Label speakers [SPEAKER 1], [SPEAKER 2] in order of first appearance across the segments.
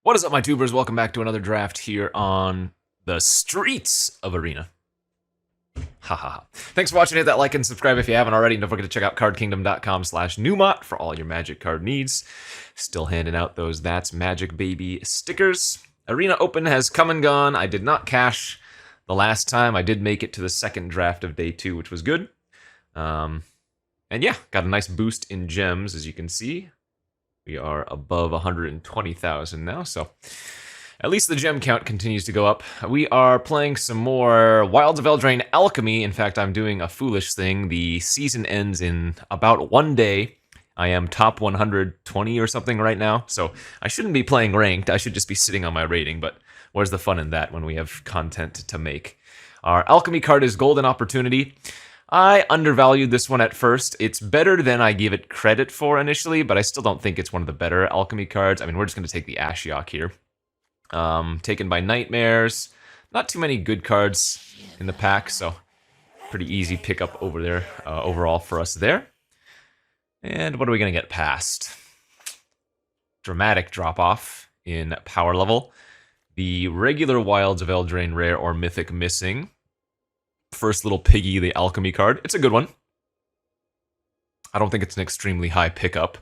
[SPEAKER 1] What is up, my tubers? Welcome back to another draft here on the streets of Arena. Ha ha ha. Thanks for watching. Hit that like and subscribe if you haven't already. And don't forget to check out cardkingdom.com/Numot for all your Magic card needs. Still handing out those That's Magic Baby stickers. Arena Open has come and gone. I did not cash the last time. I did make it to the second draft of day 2, which was good. And yeah, got a nice boost in gems, as you can see. We are above 120,000 now, so at least the gem count continues to go up. We are playing some more Wilds of Eldraine Alchemy. In fact, I'm doing a foolish thing. The season ends in about 1 day. I am top 120 or something right now, so I shouldn't be playing ranked. I should just be sitting on my rating, but where's the fun in that when we have content to make? Our Alchemy card is Golden Opportunity. I undervalued this one at first. It's better than I gave it credit for initially, but I still don't think it's one of the better Alchemy cards. I mean, we're just going to take the Ashiok here. Taken by Nightmares. Not too many good cards in the pack, so pretty easy pickup over there overall for us there. And what are we going to get past? Dramatic drop-off in power level. The regular Wilds of Eldraine Rare or Mythic missing. First little piggy, the Alchemy card. It's a good one. I don't think it's an extremely high pickup,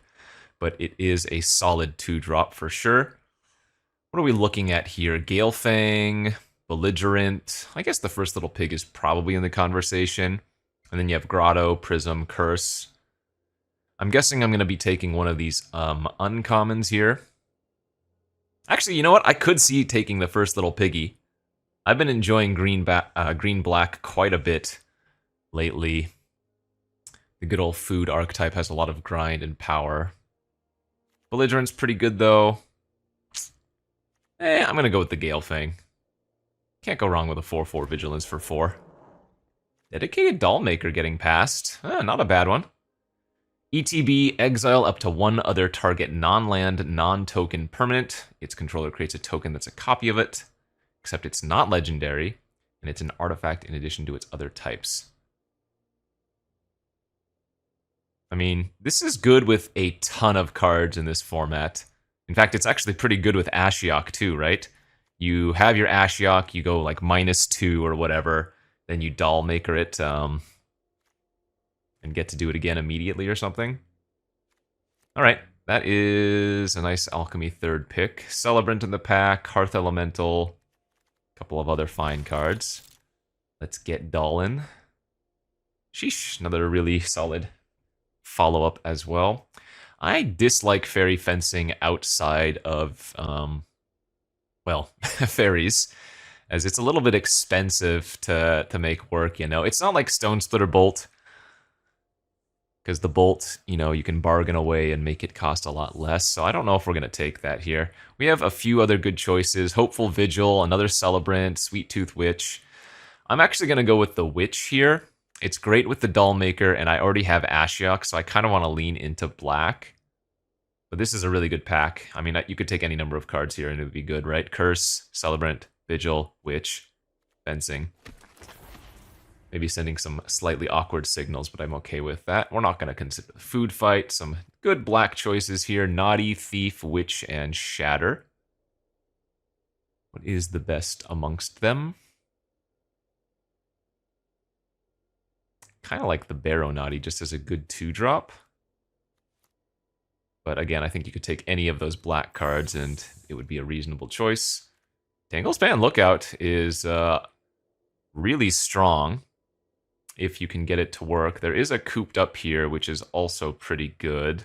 [SPEAKER 1] but it is a solid 2-drop for sure. What are we looking at here? Galefang, Belligerent. I guess the first little pig is probably in the conversation. And then you have Grotto, Prism, Curse. I'm guessing I'm going to be taking one of these uncommons here. Actually, you know what? I could see taking the first little piggy. I've been enjoying green-black quite a bit lately. The good old food archetype has a lot of grind and power. Belligerent's pretty good, though. I'm going to go with the Galefang. Can't go wrong with a 4/4 Vigilance for 4. Dedicated Dollmaker getting past. Not a bad one. ETB, exile up to one other target non-land, non-token permanent. Its controller creates a token that's a copy of it. Except it's not legendary, and it's an artifact in addition to its other types. I mean, this is good with a ton of cards in this format. In fact, it's actually pretty good with Ashiok too, right? You have your Ashiok, you go like -2 or whatever, then you Dollmaker it, and get to do it again immediately or something. Alright, that is a nice Alchemy 3rd pick. Celebrant in the pack, Hearth Elemental, couple of other fine cards. Let's get Dollin. Sheesh, another really solid follow-up as well. I dislike fairy fencing outside of, well, fairies, as it's a little bit expensive to make work, you know? It's not like Stone Splitter Bolt, because the Bolt, you know, you can bargain away and make it cost a lot less, so I don't know if we're going to take that here. We have a few other good choices. Hopeful Vigil, another Celebrant, Sweet Tooth Witch. I'm actually going to go with the Witch here. It's great with the Dollmaker, and I already have Ashiok, so I kind of want to lean into black. But this is a really good pack. I mean, you could take any number of cards here and it would be good, right? Curse, Celebrant, Vigil, Witch, Fencing. Maybe sending some slightly awkward signals, but I'm okay with that. We're not going to consider the food fight. Some good black choices here. Naughty, Thief, Witch, and Shatter. What is the best amongst them? Kind of like the Barrow Naughty just as a good 2-drop. But again, I think you could take any of those black cards and it would be a reasonable choice. Tanglespan Lookout is really strong. If you can get it to work. There is a Cooped Up here, which is also pretty good.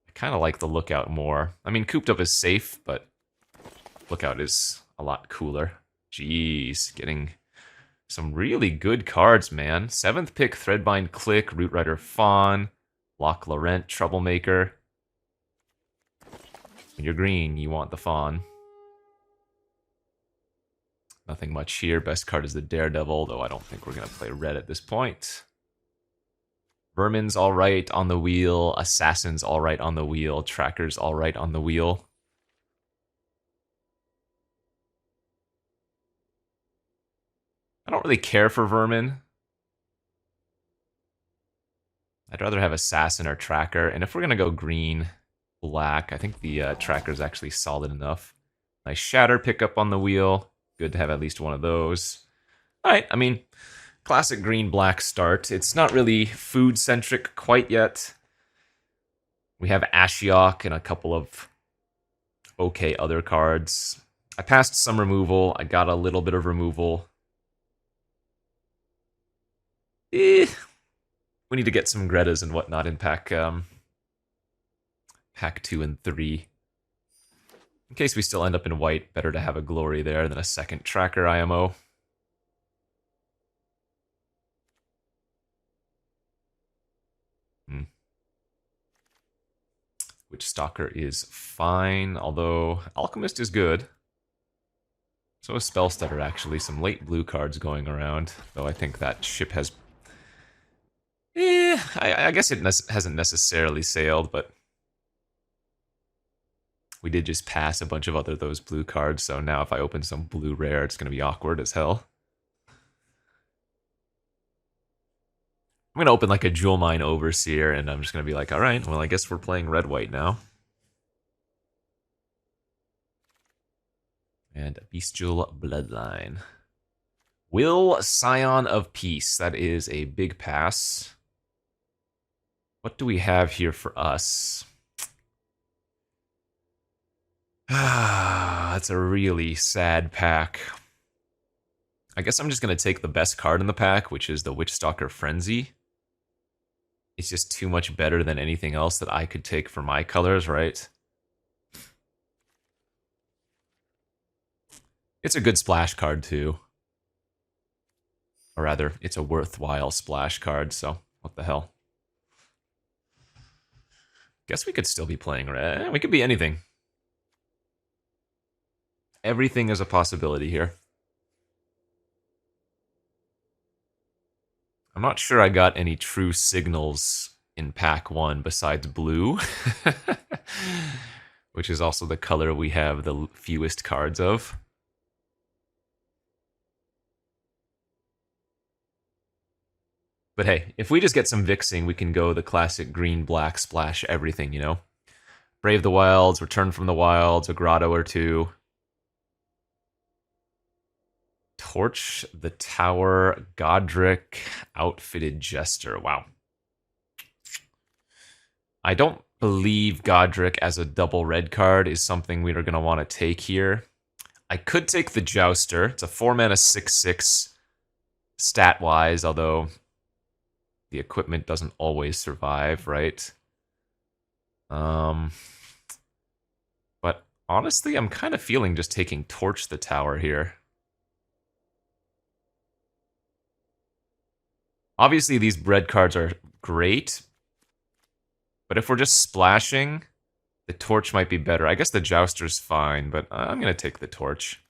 [SPEAKER 1] I kind of like the Lookout more. I mean, Cooped Up is safe, but Lookout is a lot cooler. Jeez, getting some really good cards, man. 7th pick, Threadbind Click, Root Rider Fawn, Loch Laurent, Troublemaker. When you're green, you want the Fawn. Nothing much here. Best card is the Daredevil, though I don't think we're going to play red at this point. Vermin's alright on the wheel. Assassin's alright on the wheel. Tracker's alright on the wheel. I don't really care for Vermin. I'd rather have Assassin or Tracker, and if we're gonna go green, black, I think the Tracker is actually solid enough. Nice Shatter pickup on the wheel. Good to have at least one of those. All right, I mean, classic green-black start. It's not really food-centric quite yet. We have Ashiok and a couple of okay other cards. I passed some removal. I got a little bit of removal. We need to get some Gretas and whatnot in pack 2 and 3. In case we still end up in white, better to have a Glory there than a second Tracker IMO. Witch Stalker is fine, although Alchemist is good. So is Spellstutter, actually. Some late blue cards going around, though I think that ship has... I guess it hasn't necessarily sailed, but... we did just pass a bunch of those blue cards, so now if I open some blue rare, it's going to be awkward as hell. I'm going to open like a Jewel Mine Overseer, and I'm just going to be like, alright, well I guess we're playing red-white now. And Bestial Bloodline. Will Scion of Peace. That is a big pass. What do we have here for us? That's a really sad pack. I guess I'm just going to take the best card in the pack, which is the Witchstalker Frenzy. It's just too much better than anything else that I could take for my colors, right? It's a good splash card, too. Or rather, it's a worthwhile splash card, so what the hell. Guess we could still be playing red. We could be anything. Everything is a possibility here. I'm not sure I got any true signals in pack 1 besides blue. Which is also the color we have the fewest cards of. But hey, if we just get some Vixing, we can go the classic green-black splash everything, you know? Brave the Wilds, Return from the Wilds, a Grotto or two. Torch the Tower, Godric, Outfitted Jester. Wow. I don't believe Godric as a double red card is something we are going to want to take here. I could take the Jouster. It's a 4-mana 6/6 stat-wise, although the equipment doesn't always survive, right? But honestly, I'm kind of feeling just taking Torch the Tower here. Obviously, these red cards are great, but if we're just splashing, the Torch might be better. I guess the Jouster's fine, but I'm going to take the Torch.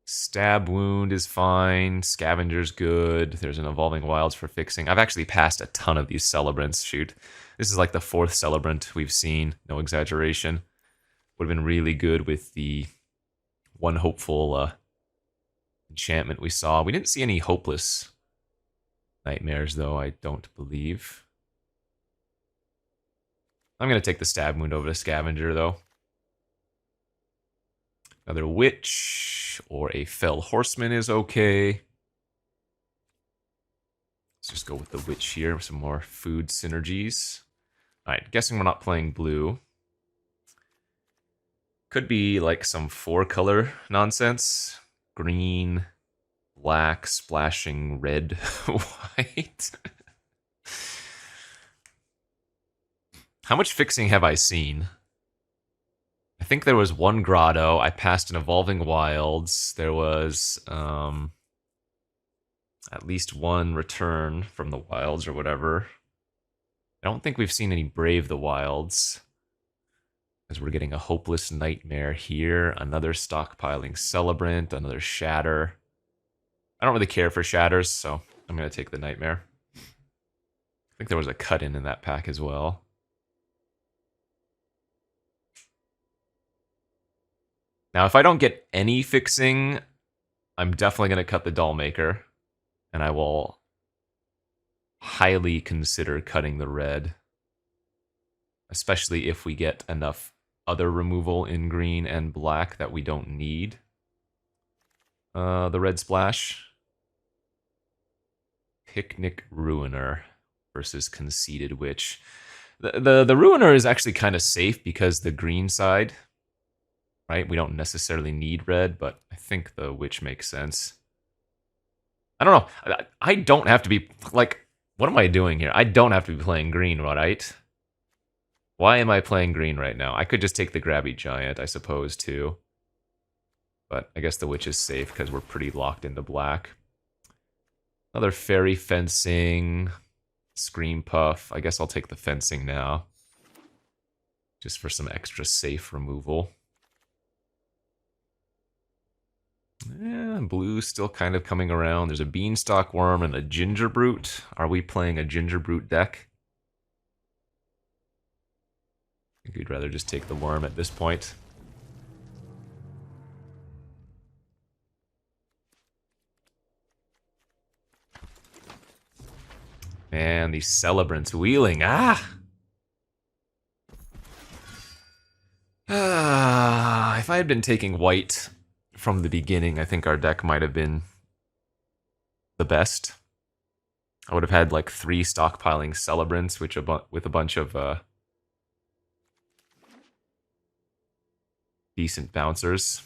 [SPEAKER 1] Stab Wound is fine. Scavenger's good. There's an Evolving Wilds for fixing. I've actually passed a ton of these Celebrants. Shoot. This is like the 4th Celebrant we've seen. No exaggeration. Would have been really good with the one hopeful enchantment we saw. We didn't see any hopeless nightmares, though, I don't believe. I'm going to take the Stab Wound over the Scavenger, though. Another Witch or a Fell Horseman is okay. Let's just go with the Witch here. Some more food synergies. Alright, guessing we're not playing blue. Could be like some 4-color nonsense. Green, black, splashing red, white. How much fixing have I seen? I think there was one Grotto. I passed an Evolving Wilds. There was at least one Return from the Wilds or whatever. I don't think we've seen any Brave the Wilds. As we're getting a Hopeless Nightmare here. Another Stockpiling Celebrant. Another Shatter. I don't really care for Shatters, so I'm going to take the Nightmare. I think there was a cut-in that pack as well. Now, if I don't get any fixing, I'm definitely going to cut the Dollmaker. And I will highly consider cutting the red, especially if we get enough other removal in green and black that we don't need. The red splash. Picnic Ruiner versus Conceited Witch. The Ruiner is actually kind of safe because the green side, right? We don't necessarily need red, but I think the Witch makes sense. I don't know. I don't have to be, like, what am I doing here? I don't have to be playing green, right? Why am I playing green right now? I could just take the Grabby Giant, I suppose, too. But I guess the Witch is safe because we're pretty locked into black. Another Fairy Fencing, Scream Puff. I guess I'll take the Fencing now, just for some extra safe removal. Yeah, blue still kind of coming around. There's a Beanstalk Worm and a Ginger Brute. Are we playing a Ginger Brute deck? I think we'd rather just take the Worm at this point. Man, these Celebrants wheeling. If I had been taking white from the beginning, I think our deck might have been the best. I would have had like 3 stockpiling Celebrants, with a bunch of decent bouncers.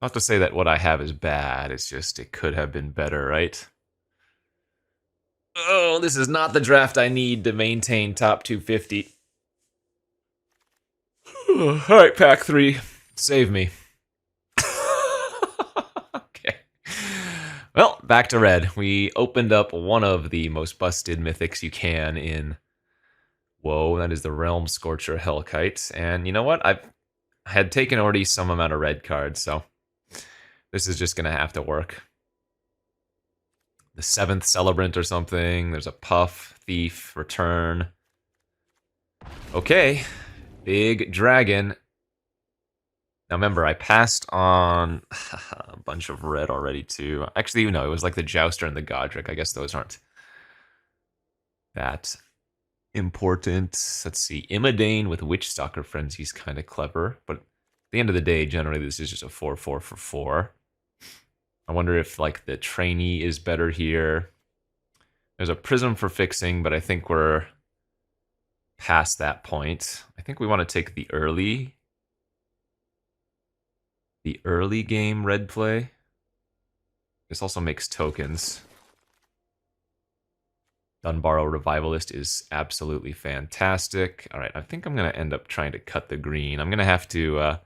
[SPEAKER 1] Not to say that what I have is bad, it's just it could have been better, right? Oh, this is not the draft I need to maintain top 250. Alright, pack 3. Save me. Okay. Well, back to red. We opened up one of the most busted mythics you can in... Whoa, that is the Realm Scorcher Hellkite. And you know what? I had taken already some amount of red cards, so... this is just going to have to work. The 7th Celebrant or something. There's a Puff, Thief, Return. Okay. Big Dragon. Now remember, I passed on a bunch of red already too. Actually, no, it was like the Jouster and the Godric. I guess those aren't that important. Let's see. Imodane with Witchstalker Frenzy is kind of clever. But at the end of the day, generally this is just a 4/4 for 4. I wonder if, like, the Trainee is better here. There's a Prism for fixing, but I think we're past that point. I think we want to take the early game red play. This also makes tokens. Dunbarrow Revivalist is absolutely fantastic. All right, I think I'm going to end up trying to cut the green. I'm going to have to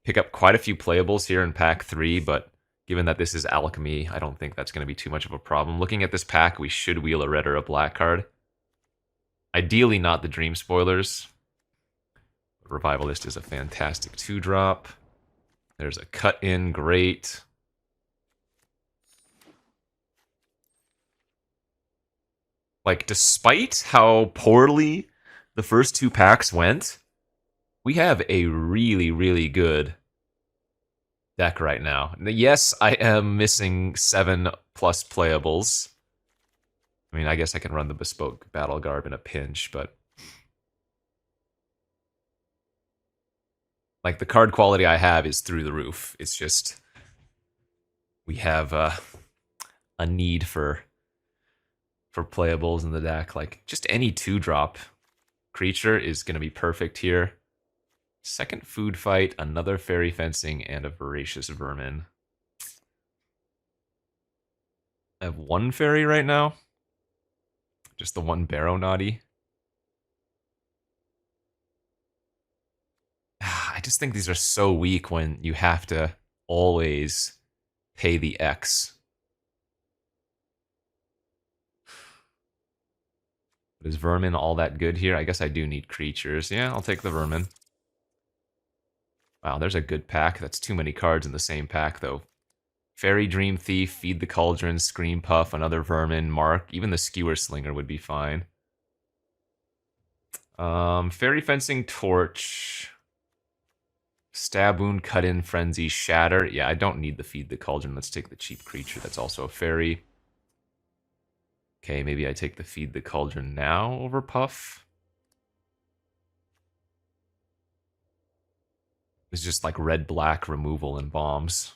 [SPEAKER 1] pick up quite a few playables here in pack 3, but given that this is Alchemy, I don't think that's going to be too much of a problem. Looking at this pack, we should wheel a red or a black card. Ideally not the Dream Spoilers. Revivalist is a fantastic 2-drop. There's a cut-in, great. Like, despite how poorly the first 2 packs went, we have a really, really good deck right now. Yes, I am missing 7+ playables. I mean, I guess I can run the Bespoke Battle Garb in a pinch, but... like, the card quality I have is through the roof. It's just... we have a need for playables in the deck. Like, just any 2-drop creature is going to be perfect here. Second Food Fight, another Fairy Fencing, and a Voracious Vermin. I have 1 Fairy right now. Just the 1 Barrow Naughty. I just think these are so weak when you have to always pay the X. But is Vermin all that good here? I guess I do need creatures. Yeah, I'll take the Vermin. Wow, there's a good pack. That's too many cards in the same pack, though. Fairy Dream Thief, Feed the Cauldron, Scream Puff, another Vermin, Mark. Even the Skewer Slinger would be fine. Fairy Fencing, Torch. Stab Wound, Cut In, Frenzy, Shatter. Yeah, I don't need the Feed the Cauldron. Let's take the cheap creature. That's also a fairy. Okay, maybe I take the Feed the Cauldron now over Puff. It's just like red-black removal and bombs.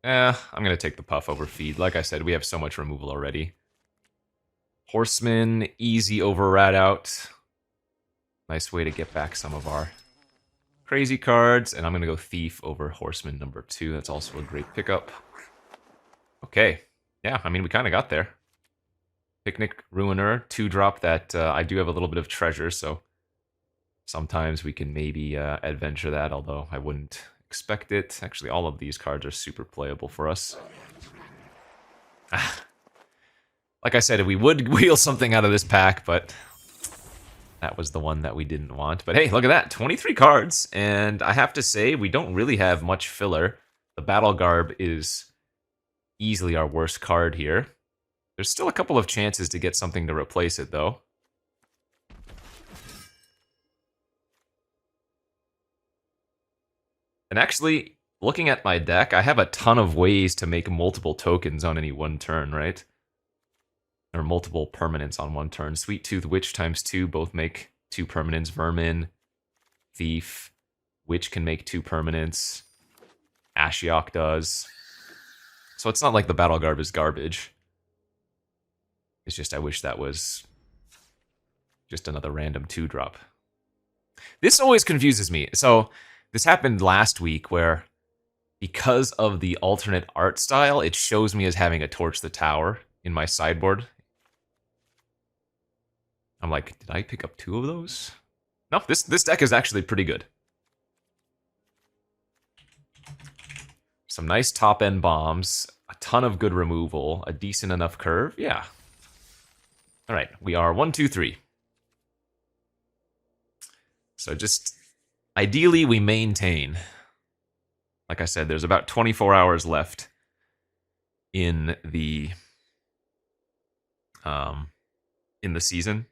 [SPEAKER 1] I'm going to take the Puff over Feed. Like I said, we have so much removal already. Horseman, easy over Rat Out. Nice way to get back some of our crazy cards. And I'm going to go Thief over Horseman number 2. That's also a great pickup. Okay. Yeah, I mean, we kind of got there. Picnic Ruiner, 2-drop that I do have a little bit of treasure, so sometimes we can maybe adventure that, although I wouldn't expect it. Actually, all of these cards are super playable for us. Like I said, we would wheel something out of this pack, but that was the one that we didn't want. But hey, look at that, 23 cards, and I have to say, we don't really have much filler. The Battle Garb is easily our worst card here. There's still a couple of chances to get something to replace it, though. And actually, looking at my deck, I have a ton of ways to make multiple tokens on any one turn, right? Or multiple permanents on one turn. Sweet Tooth, Witch times 2 both make 2 permanents. Vermin, Thief, Witch can make 2 permanents. Ashiok does. So it's not like the Battle Garb is garbage. It's just I wish that was just another random 2-drop. This always confuses me. So this happened last week where because of the alternate art style, it shows me as having a Torch the Tower in my sideboard. I'm like, did I pick up 2 of those? No, this deck is actually pretty good. Some nice top-end bombs, a ton of good removal, a decent enough curve. Yeah. All right, we are 1, 2, 3. So just ideally we maintain. Like I said, there's about 24 hours left in the season.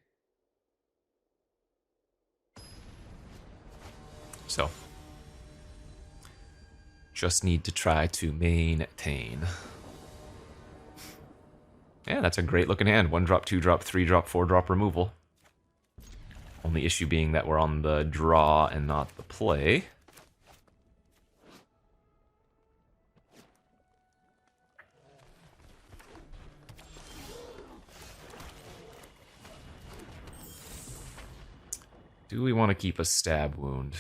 [SPEAKER 1] So just need to try to maintain. Yeah, that's a great looking hand. 1-drop, 2-drop, 3-drop, 4-drop removal. Only issue being that we're on the draw and not the play. Do we want to keep a Stab Wound?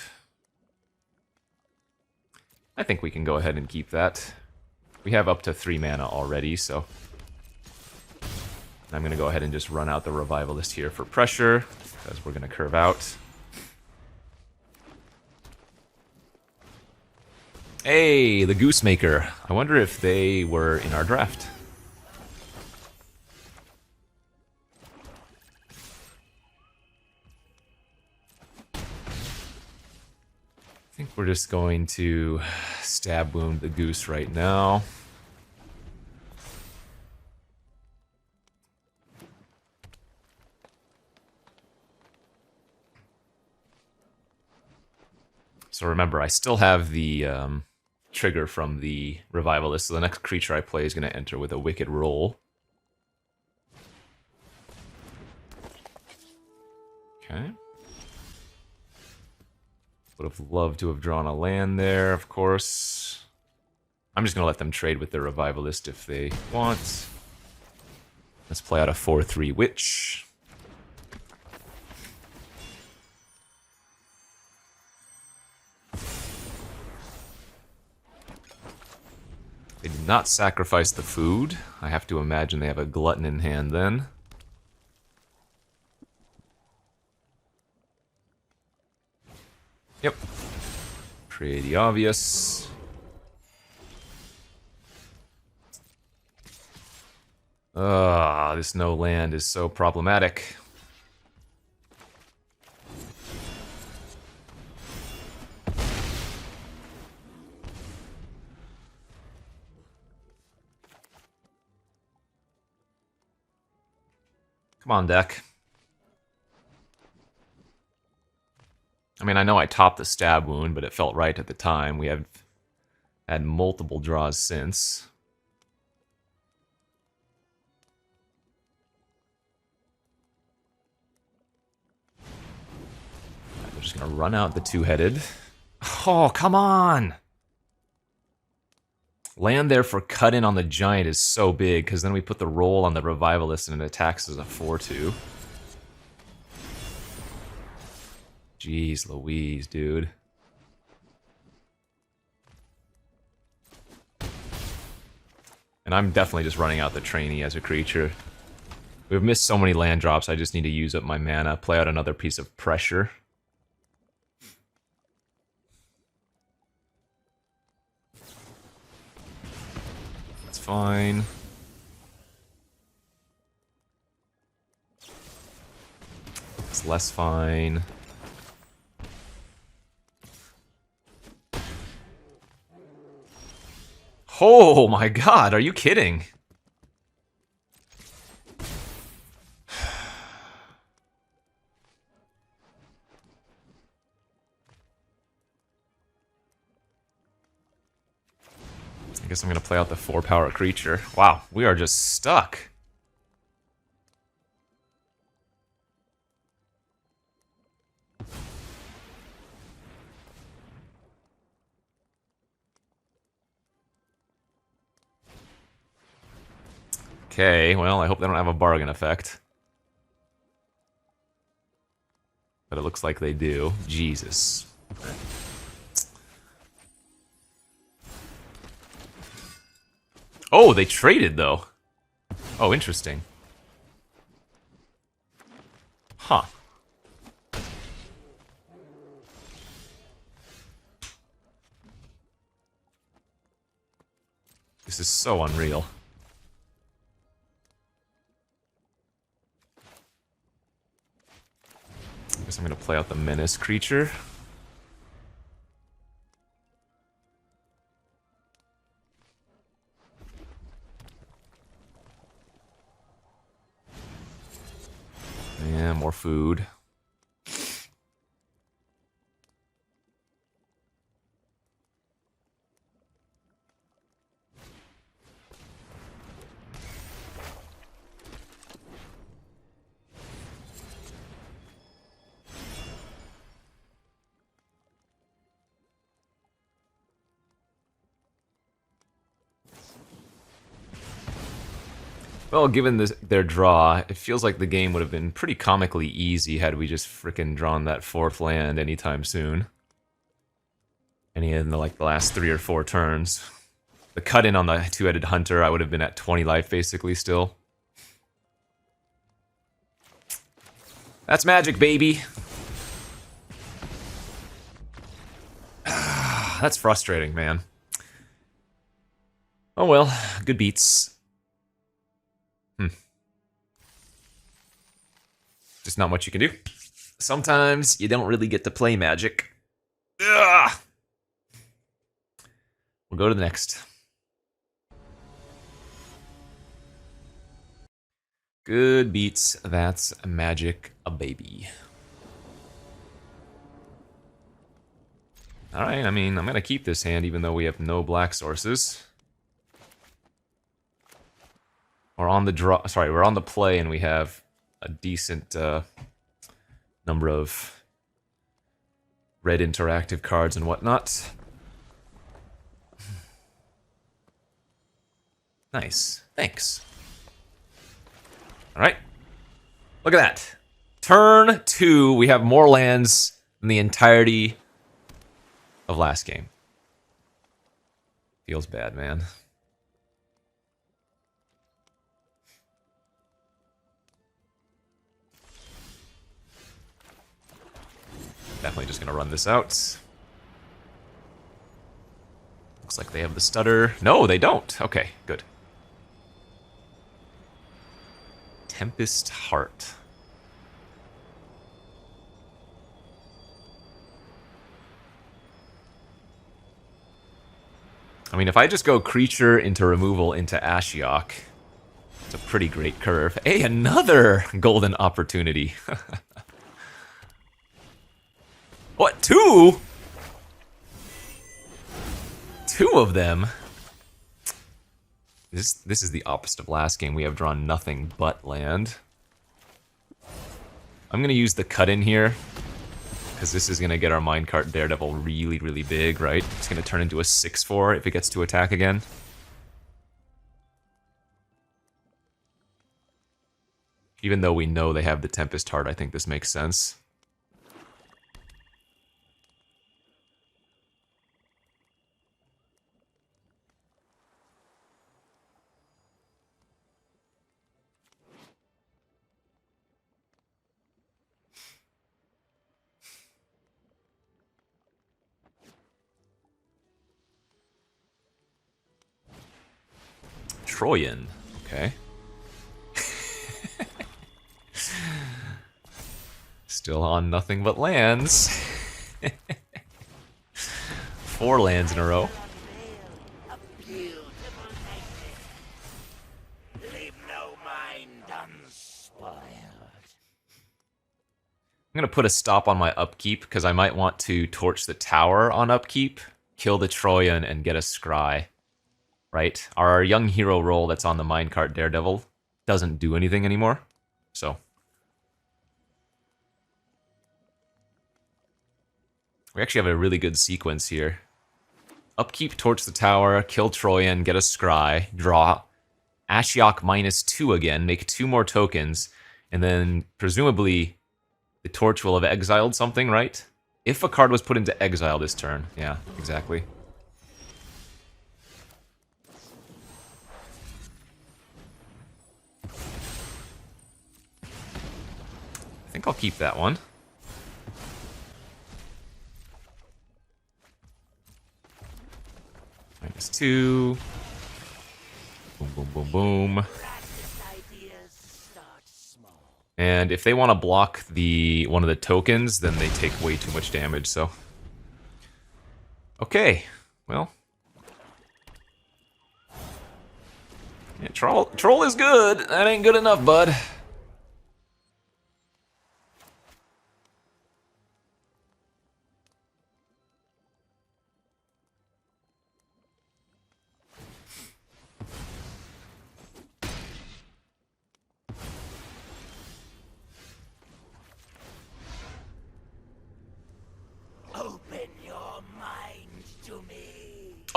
[SPEAKER 1] I think we can go ahead and keep that. We have up to 3 mana already, so I'm going to go ahead and just run out the Revivalist here for pressure, because we're going to curve out. Hey, the Goosemaker. I wonder if they were in our draft. I think we're just going to Stab Wound the Goose right now. So remember, I still have the trigger from the Revivalist, so the next creature I play is going to enter with a Wicked Roll. Okay. Would have loved to have drawn a land there, of course. I'm just going to let them trade with their Revivalist if they want. Let's play out a 4/3 Witch. They did not sacrifice the food. I have to imagine they have a Glutton in hand then. Yep. Pretty obvious. This no land is so problematic. Come on, deck. I mean, I know I topped the stab wound, but it felt right at the time. We have had multiple draws since. We're just gonna run out the two-headed. Oh, come on! Land there for cut in on the giant is so big, because then we put the roll on the revivalist and it attacks as a 4/2. Jeez Louise, dude. And I'm definitely just running out the trainee as a creature. We've missed so many land drops, I just need to use up my mana, play out another piece of pressure. That's fine. It's less fine. Oh my god, are you kidding? I guess I'm gonna play out the 4-power creature. Wow, we are just stuck. Okay, well, I hope they don't have a bargain effect. But it looks like they do. Jesus. Oh, they traded, though. Oh, interesting. Huh. This is so unreal. I guess I'm gonna play out the menace creature. Yeah, more food. Well, given their draw, it feels like the game would have been pretty comically easy had we just frickin' drawn that 4th land anytime soon. Any in the last 3 or 4 turns. The cut in on the 2-headed hunter, I would have been at 20 life basically still. That's magic, baby. That's frustrating, man. Oh well, good beats. Just not much you can do. Sometimes you don't really get to play Magic. Ugh. We'll go to the next. Good beats. That's Magic a baby. Alright, I mean, I'm gonna keep this hand even though we have no black sources. We're on the draw. Sorry, we're on the play and we have a decent number of red interactive cards and whatnot. Nice. Thanks. Alright. Look at that. Turn 2, we have more lands than the entirety of last game. Feels bad, man. Definitely just gonna run this out. Looks like they have the stutter. No, they don't. Okay, good. Tempest Heart. I mean, if I just go creature into removal into Ashiok, it's a pretty great curve. Hey, another golden opportunity. What, two? Two of them? This is the opposite of last game. We have drawn nothing but land. I'm gonna use the cut in here, because this is gonna get our minecart Daredevil really, really big, right? It's gonna turn into a 6/4 if it gets to attack again. Even though we know they have the Tempest Heart, I think this makes sense. Troyan, okay. Still on nothing but lands. 4 lands in a row. I'm gonna put a stop on my upkeep because I might want to torch the tower on upkeep, kill the Troyan, and get a scry. Right? Our young hero roll that's on the minecart Daredevil doesn't do anything anymore. So we actually have a really good sequence here. Upkeep, torch the tower, kill Troyan, get a scry, draw. Ashiok -2 again, make 2 more tokens, and then presumably the torch will have exiled something, right? If a card was put into exile this turn. Yeah, exactly. I think I'll keep that one. -2. Boom, boom, boom, boom. And if they want to block one of the tokens, then they take way too much damage, so... Okay, well... Yeah, troll is good. That ain't good enough, bud.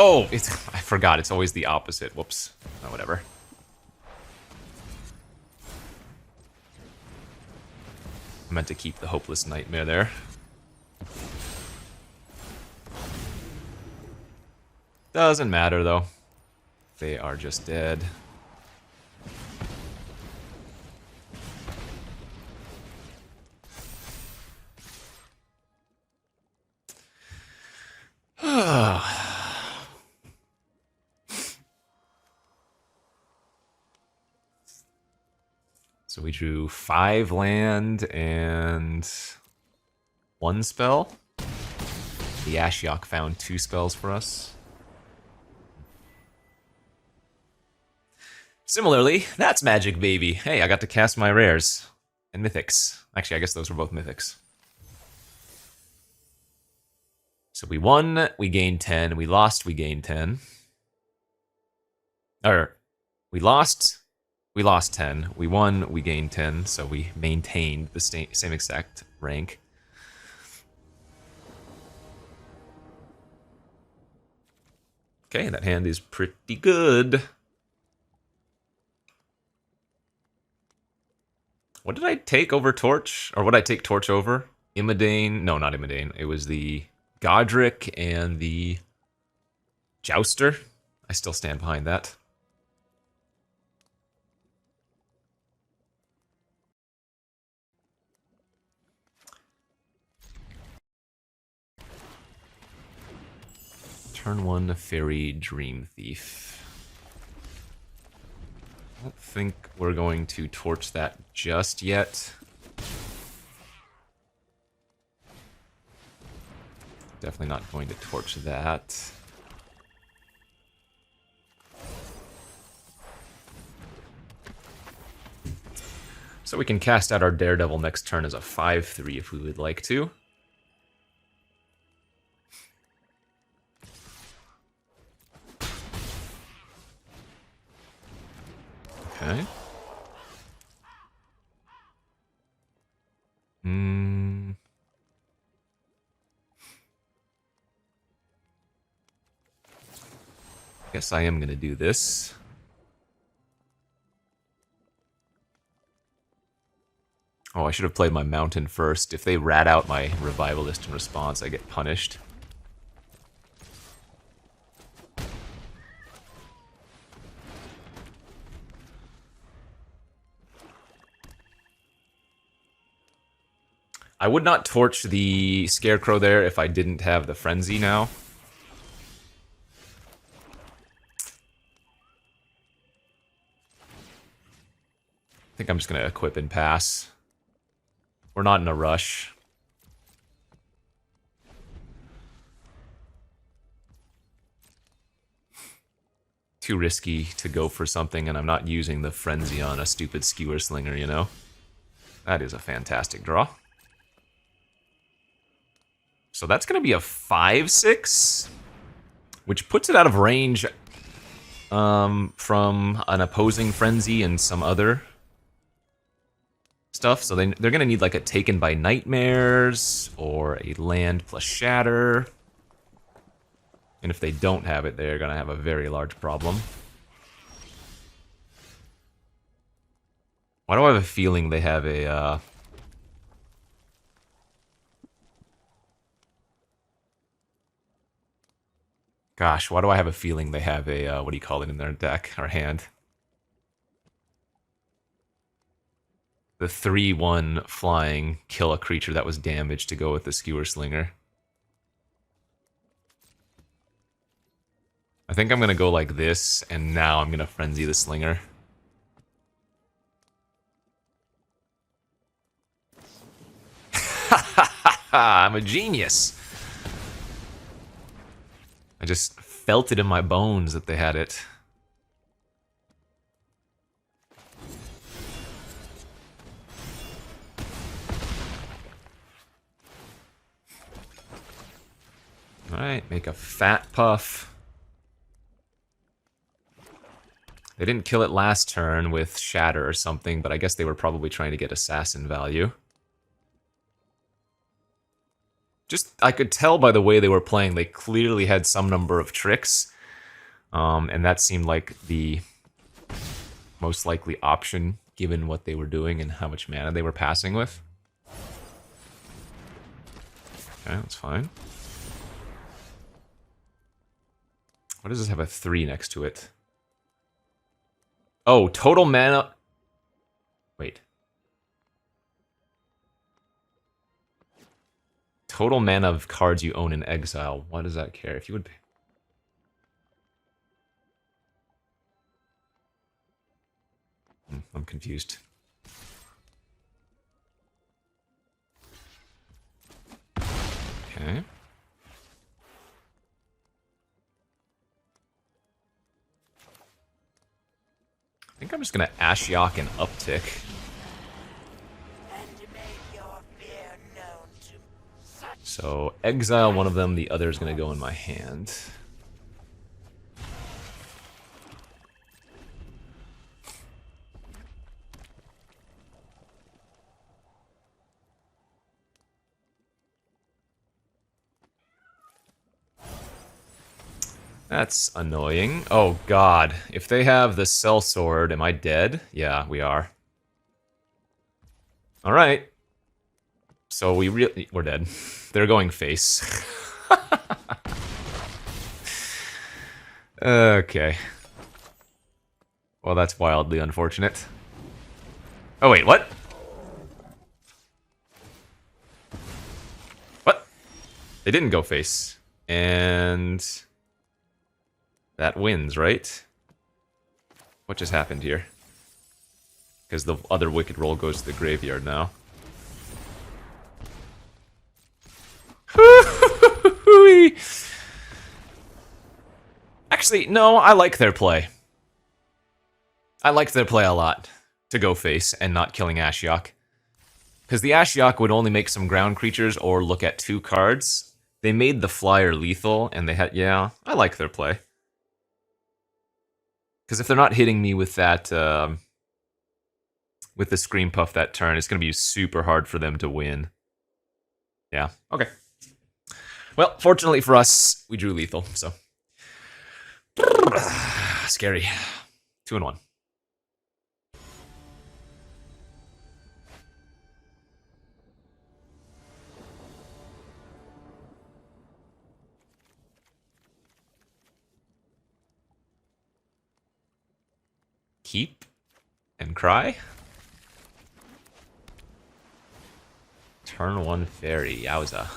[SPEAKER 1] Oh, I forgot. It's always the opposite. Whoops. Oh, whatever. I meant to keep the Hopeless Nightmare there. Doesn't matter, though. They are just dead. So we drew 5 land and 1 spell. The Ashiok found 2 spells for us. Similarly, that's magic, baby. Hey, I got to cast my rares and mythics. Actually, I guess those were both mythics. So we won, we gained 10. We lost, we gained 10. Or, we lost 10. We won, we gained 10. So we maintained the same exact rank. Okay, that hand is pretty good. What did I take over Torch? Or what did I take Torch over? Imodane? No, not Imodane. It was the Godric and the Jouster. I still stand behind that. Turn 1, Fairy Dream Thief. I don't think we're going to torch that just yet. Definitely not going to torch that. So we can cast out our Daredevil next turn as a 5/3 if we would like to. Okay. Guess I am gonna do this. Oh, I should have played my mountain first. If they rat out my revivalist in response, I get punished. I would not torch the Scarecrow there if I didn't have the Frenzy now. I think I'm just going to equip and pass. We're not in a rush. Too risky to go for something, and I'm not using the Frenzy on a stupid Skewer Slinger, you know? That is a fantastic draw. So that's going to be a 5/6, which puts it out of range from an opposing Frenzy and some other stuff. So they're going to need like a Taken by Nightmares or a land plus Shatter. And if they don't have it, they're going to have a very large problem. Why do I have a feeling they have a... Gosh, why do I have a feeling they have a, what do you call it in their deck, or hand? The 3/1 flying, kill a creature that was damaged to go with the Skewer Slinger. I think I'm going to go like this, and now I'm going to Frenzy the Slinger. I'm a genius! I just felt it in my bones that they had it. Alright, make a fat puff. They didn't kill it last turn with Shatter or something, but I guess they were probably trying to get Assassin value. Just, I could tell by the way they were playing, they clearly had some number of tricks. And that seemed like the most likely option, given what they were doing and how much mana they were passing with. Okay, that's fine. Why does this have a 3 next to it? Oh, total mana... Wait. Total mana of cards you own in exile. Why does that care? If you would... I'm confused. Okay. I think I'm just gonna Ashiok and uptick. So, exile one of them, the other is gonna go in my hand. That's annoying. Oh god, if they have the Cell Sword, am I dead? Yeah, we are. Alright. So we're dead. They're going face. Okay. Well, that's wildly unfortunate. Oh wait, what? What? They didn't go face. And... that wins, right? What just happened here? Because the other Wicked Roll goes to the graveyard now. Actually, no, I like their play. I like their play a lot. To go face and not killing Ashiok. Because the Ashiok would only make some ground creatures or look at 2 cards. They made the flyer lethal, and they had... yeah, I like their play. Because if they're not hitting me with that with the Scream Puff that turn, it's going to be super hard for them to win. Yeah, okay. Well, fortunately for us, we drew lethal, so. Scary. 2-1. Keep and cry. Turn 1 fairy, yowza.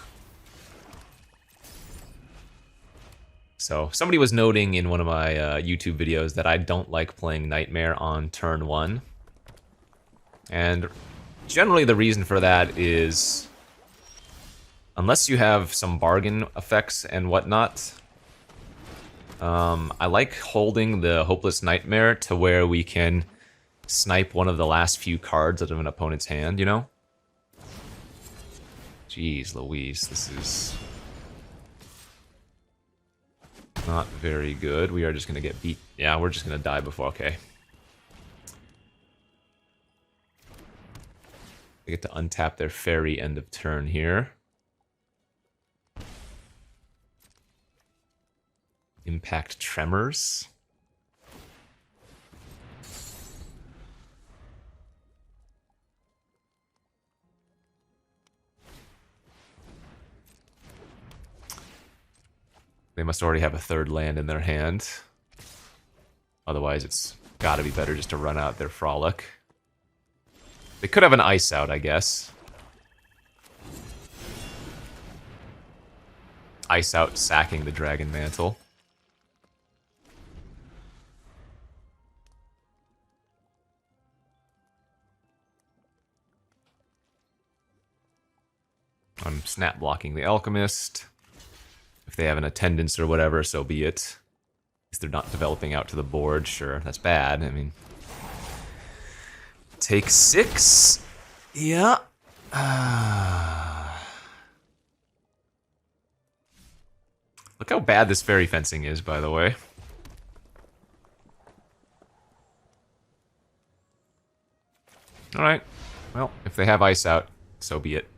[SPEAKER 1] So somebody was noting in one of my YouTube videos that I don't like playing Nightmare on turn 1. And generally the reason for that is, unless you have some bargain effects and whatnot, I like holding the Hopeless Nightmare to where we can snipe one of the last few cards out of an opponent's hand, you know? Jeez Louise, this is not very good. We are just gonna get beat. Yeah, we're just gonna die before, okay. They get to untap their fairy end of turn here. Impact Tremors. They must already have a third land in their hand. Otherwise, it's gotta be better just to run out their Frolic. They could have an Ice out, I guess. Ice out, sacking the Dragon Mantle. I'm snap blocking the Alchemist. If they have an attendance or whatever, so be it. If they're not developing out to the board, sure, that's bad. I mean, take 6. Yeah. Look how bad this fairy fencing is, by the way. Alright. Well, if they have ice out, so be it.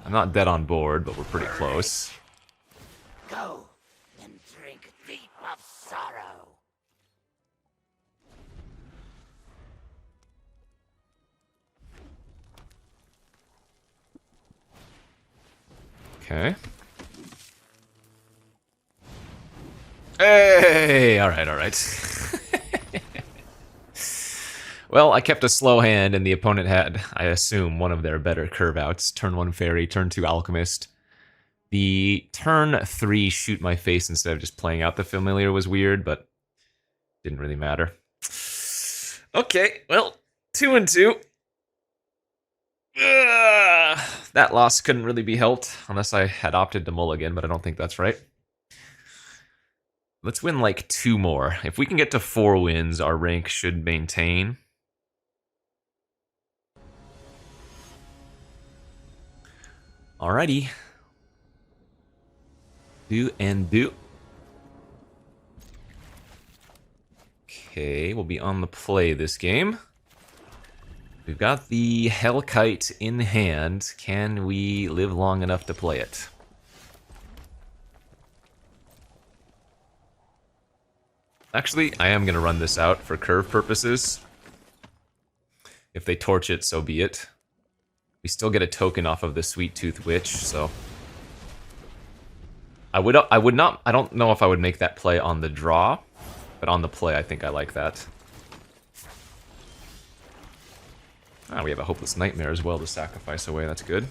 [SPEAKER 1] I'm not dead on board, but we're pretty close.
[SPEAKER 2] Go and drink deep of sorrow.
[SPEAKER 1] Okay. Hey! Alright, alright. Well, I kept a slow hand, and the opponent had, I assume, one of their better curve outs. Turn 1 Fairy, turn 2 Alchemist. The turn 3 Shoot My Face instead of just playing out the Familiar was weird, but didn't really matter. Okay, well, 2 and 2. That loss couldn't really be helped, unless I had opted to mulligan, but I don't think that's right. Let's win like 2 more. If we can get to 4 wins, our rank should maintain. Alrighty. Do and do. Okay, we'll be on the play this game. We've got the Hellkite in hand. Can we live long enough to play it? Actually, I am going to run this out for curve purposes. If they torch it, so be it. We still get a token off of the Sweet Tooth Witch, so I would not. I don't know if I would make that play on the draw, but on the play, I think I like that. Ah, we have a Hopeless Nightmare as well to sacrifice away. That's good.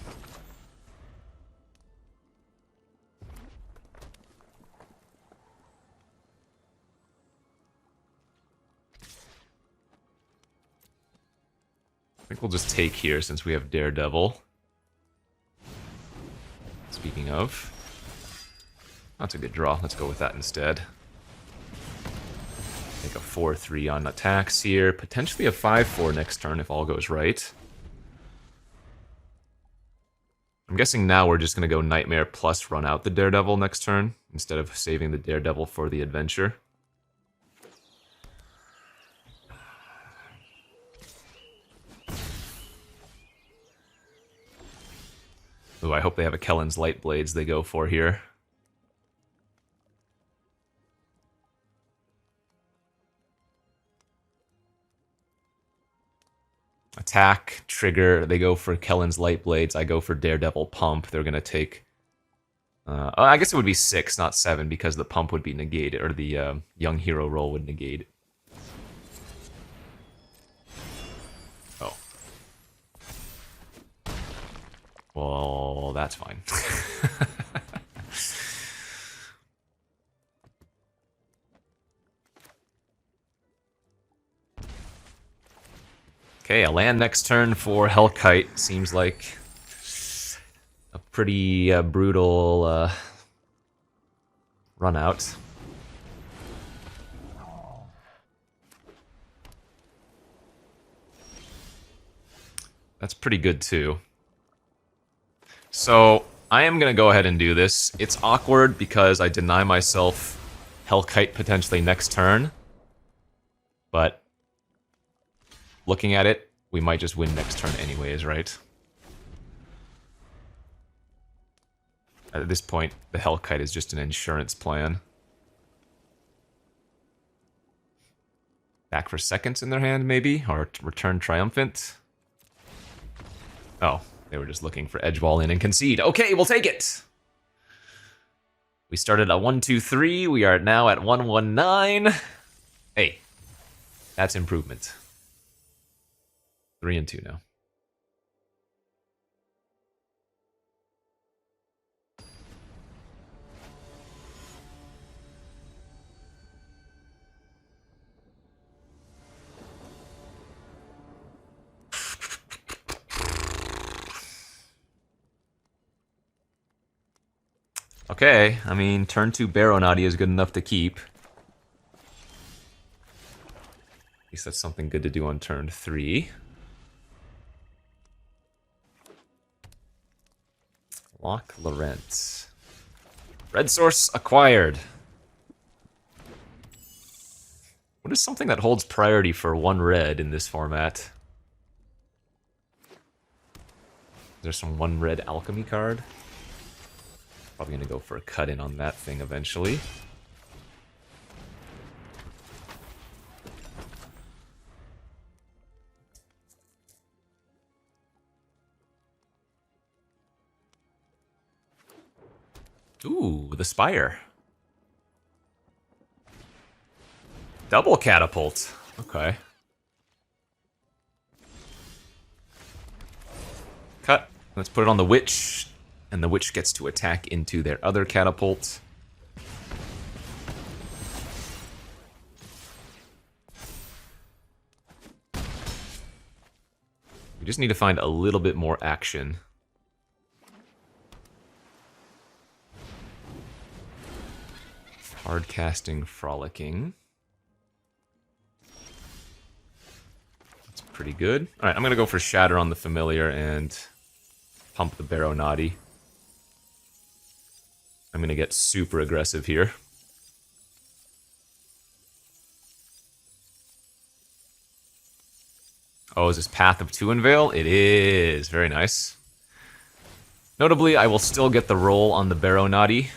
[SPEAKER 1] I think we'll just take here since we have Daredevil. Speaking of, that's a good draw. Let's go with that instead. Make a 4-3 on attacks here. Potentially a 5-4 next turn if all goes right. I'm guessing now we're just going to go Nightmare plus run out the Daredevil next turn instead of saving the Daredevil for the adventure. Ooh, I hope they have a Kellen's Light Blades they go for here. Attack, trigger, they go for Kellen's Light Blades, I go for Daredevil Pump. They're going to take... I guess it would be 6, not 7, because the pump would be negated, or the young hero roll would negate it. Oh. Well, that's fine. Okay, a land next turn for Hellkite. Seems like a pretty brutal run out. That's pretty good too. So I am going to go ahead and do this. It's awkward because I deny myself Hellkite potentially next turn. But looking at it, we might just win next turn anyways, right? At this point, the Hellkite is just an insurance plan. Back for seconds in their hand, maybe? Or return triumphant? Oh, they were just looking for edge wall in and concede. Okay, we'll take it! We started at 1-2-3. We are now at 1-1-9. Hey, that's improvement. 3-2 now. Okay, I mean, turn 2 Baronati is good enough to keep. At least that's something good to do on turn 3. Lock Laurent. Red source acquired. What is something that holds priority for 1 red in this format? There's some 1 red alchemy card. Probably gonna go for a cut-in on that thing eventually. Ooh, the Spire. Double Catapult. Okay. Cut. Let's put it on the Witch. And the Witch gets to attack into their other catapult. We just need to find a little bit more action. Hard casting, frolicking. That's pretty good. Alright, I'm gonna go for Shatter on the Familiar and pump the Baronati. I'm gonna get super aggressive here. Oh, is this Path of Two Unveil? It is. Very nice. Notably, I will still get the roll on the Baronati.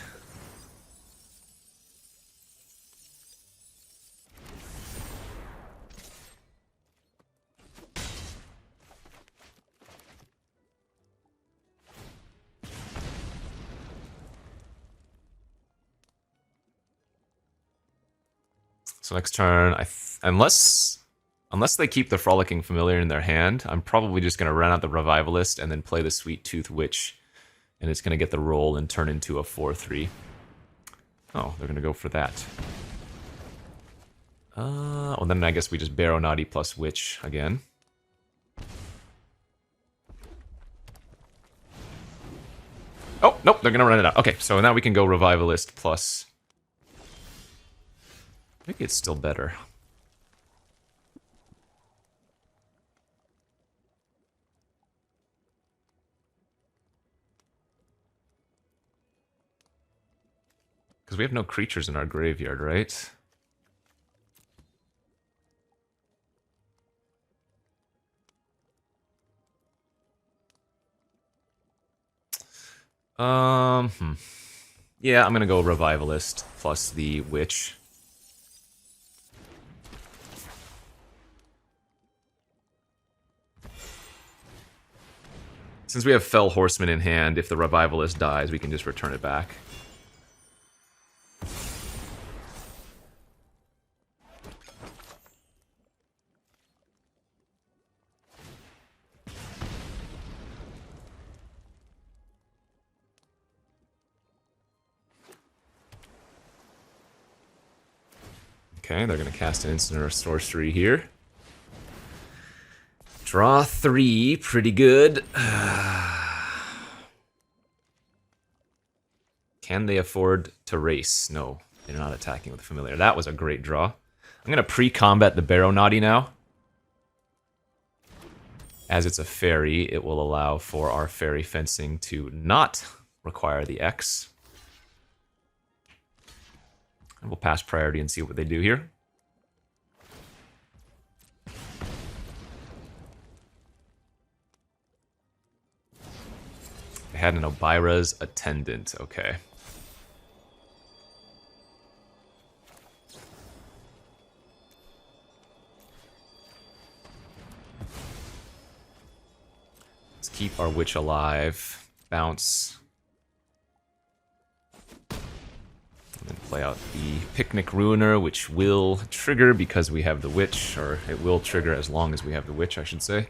[SPEAKER 1] So next turn, unless they keep the Frolicking Familiar in their hand, I'm probably just going to run out the Revivalist and then play the Sweet Tooth Witch. And it's going to get the roll and turn into a 4-3. Oh, they're going to go for that. Well, then I guess we just Baronati plus Witch again. Oh, nope, they're going to run it out. Okay, so now we can go Revivalist plus... Maybe it's still better. Because we have no creatures in our graveyard, right? Yeah, I'm gonna go Revivalist plus the Witch. Since we have Fell Horseman in hand, if the Revivalist dies, we can just return it back. Okay, they're going to cast an instant or a sorcery here. Draw 3, pretty good. Can they afford to race? No, they're not attacking with Familiar. That was a great draw. I'm going to pre-combat the Barrow Naughty now. As it's a fairy, it will allow for our fairy fencing to not require the X. And we'll pass priority and see what they do here. They had an Obira's Attendant, okay. Let's keep our Witch alive. Bounce. And then play out the Picnic Ruiner, which will trigger because we have the Witch, or it will trigger as long as we have the Witch, I should say.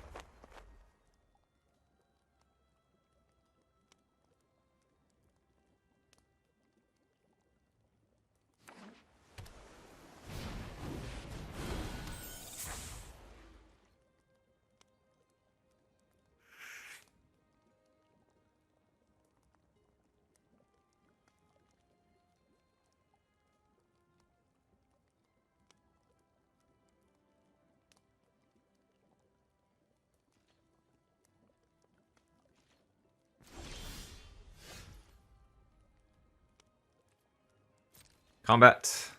[SPEAKER 1] Combat.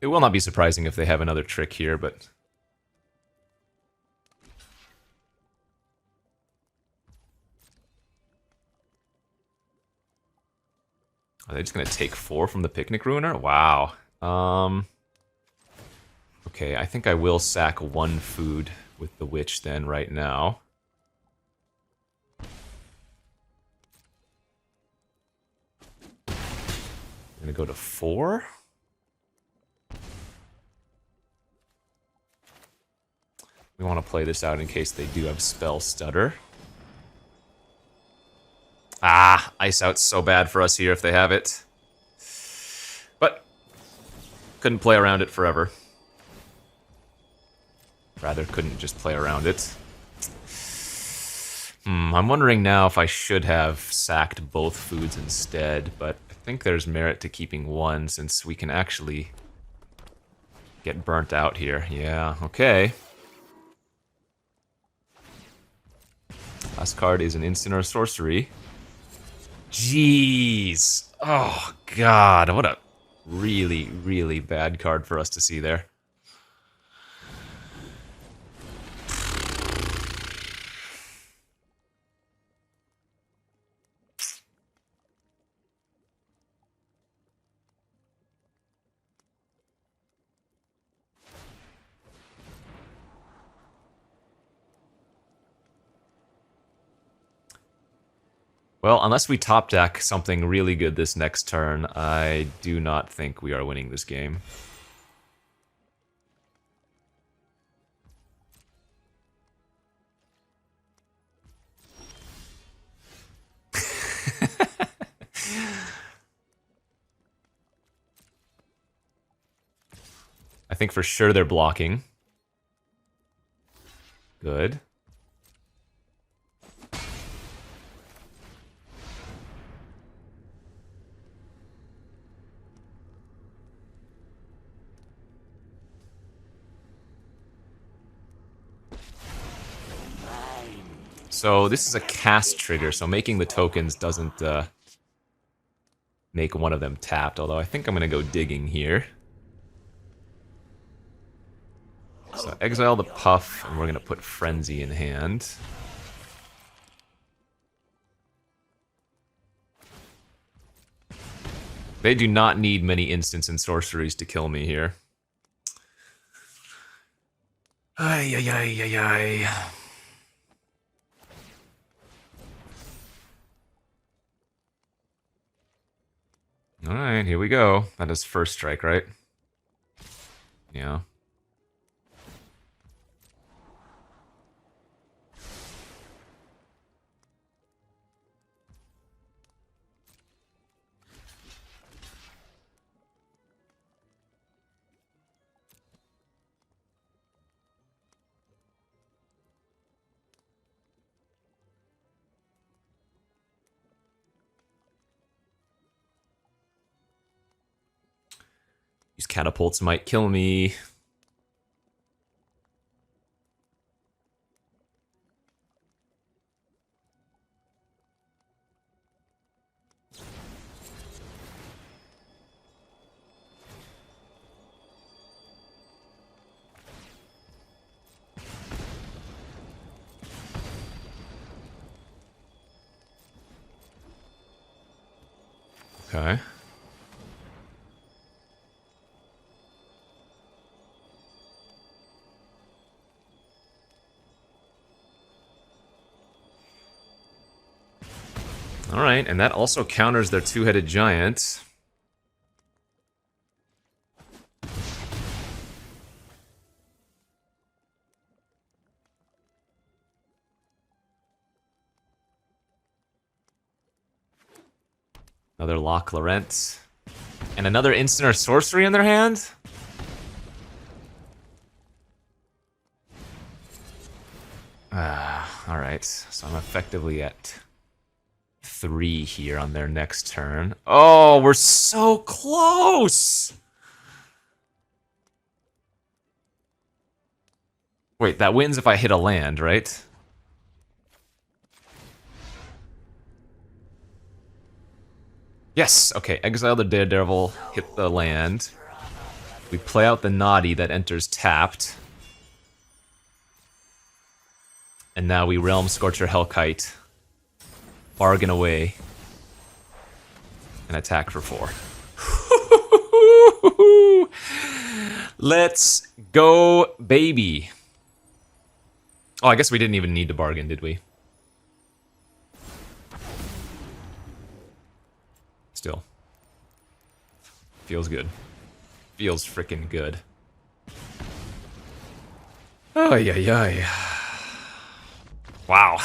[SPEAKER 1] It will not be surprising if they have another trick here, but... Are they just going to take 4 from the Picnic Ruiner? Wow. Okay, I think I will sack 1 food with the Witch then right now. I'm going to go to 4. We want to play this out in case they do have Spell Stutter. Ah, Ice Out's so bad for us here if they have it. But, couldn't play around it forever. Rather, couldn't just play around it. I'm wondering now if I should have sacked both foods instead, but I think there's merit to keeping 1 since we can actually get burnt out here. Yeah, okay. Last card is an instant or a sorcery. Jeez. Oh, God. What a really, really bad card for us to see there. Well, unless we top deck something really good this next turn, I do not think we are winning this game. I think for sure they're blocking. Good. So this is a cast trigger, so making the tokens doesn't make one of them tapped, although I think I'm going to go digging here. So exile the Puff, and we're gonna put Frenzy in hand. They do not need many instants and sorceries to kill me here. Ay, ay, ay, ay, ay. Alright, here we go. That is first strike, right? Yeah. These catapults might kill me. Okay. Alright, and that also counters their two-headed giant. Another Loch Laurent. And another instant or sorcery in their hand? Alright, so I'm effectively at 3 here on their next turn. Oh, we're so close! Wait, that wins if I hit a land, right? Yes, okay, exile the Daredevil, hit the land. We play out the Naughty that enters tapped. And now we Realm Scorcher Hellkite. Bargain away. And attack for 4. Let's go, baby. Oh, I guess we didn't even need to bargain, did we? Still. Feels good. Feels frickin' good. Oh, yeah, yeah. Wow.